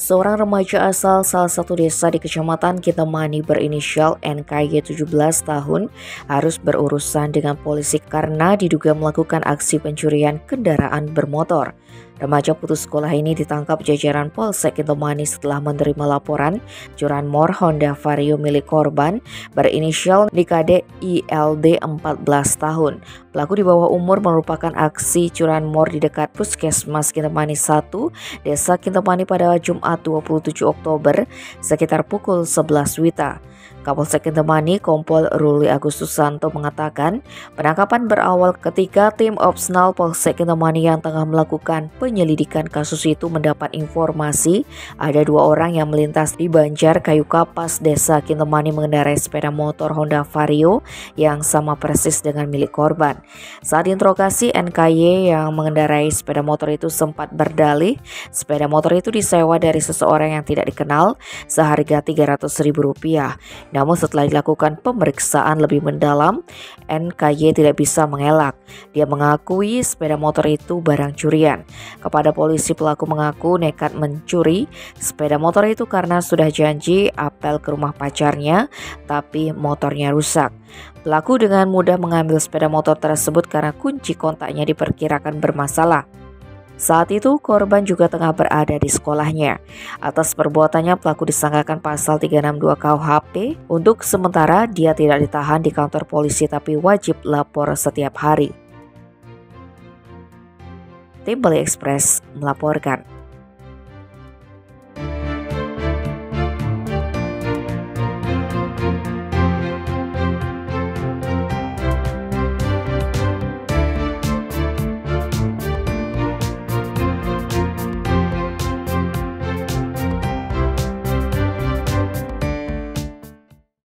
Seorang remaja asal salah satu desa di Kecamatan Kintamani berinisial NKY 17 tahun harus berurusan dengan polisi karena diduga melakukan aksi pencurian kendaraan bermotor. Remaja putus sekolah ini ditangkap jajaran Polsek Kintamani setelah menerima laporan curanmor Honda Vario milik korban berinisial Nikade ILD 14 tahun. Pelaku di bawah umur merupakan aksi curanmor di dekat Puskesmas Kintamani 1, Desa Kintamani pada Jumat 27 Oktober sekitar pukul 11 WITA. Kapolsek Kintamani Kompol Ruli Agustus Santo mengatakan penangkapan berawal ketika tim Opsnal Polsek Kintamani yang tengah melakukan penyelidikan kasus itu mendapat informasi ada dua orang yang melintas di Banjar Kayu Kapas, Desa Kintamani mengendarai sepeda motor Honda Vario yang sama persis dengan milik korban. Saat interogasi, NKY yang mengendarai sepeda motor itu sempat berdalih sepeda motor itu disewa dari seseorang yang tidak dikenal seharga Rp300.000. Namun setelah dilakukan pemeriksaan lebih mendalam, NKY tidak bisa mengelak. Dia mengakui sepeda motor itu barang curian. Kepada polisi, pelaku mengaku nekat mencuri sepeda motor itu karena sudah janji apel ke rumah pacarnya, tapi motornya rusak. Pelaku dengan mudah mengambil sepeda motor tersebut karena kunci kontaknya diperkirakan bermasalah. Saat itu korban juga tengah berada di sekolahnya. Atas perbuatannya pelaku disangkakan pasal 362 KUHP. Untuk sementara dia tidak ditahan di kantor polisi tapi wajib lapor setiap hari. Tim Bali Express melaporkan.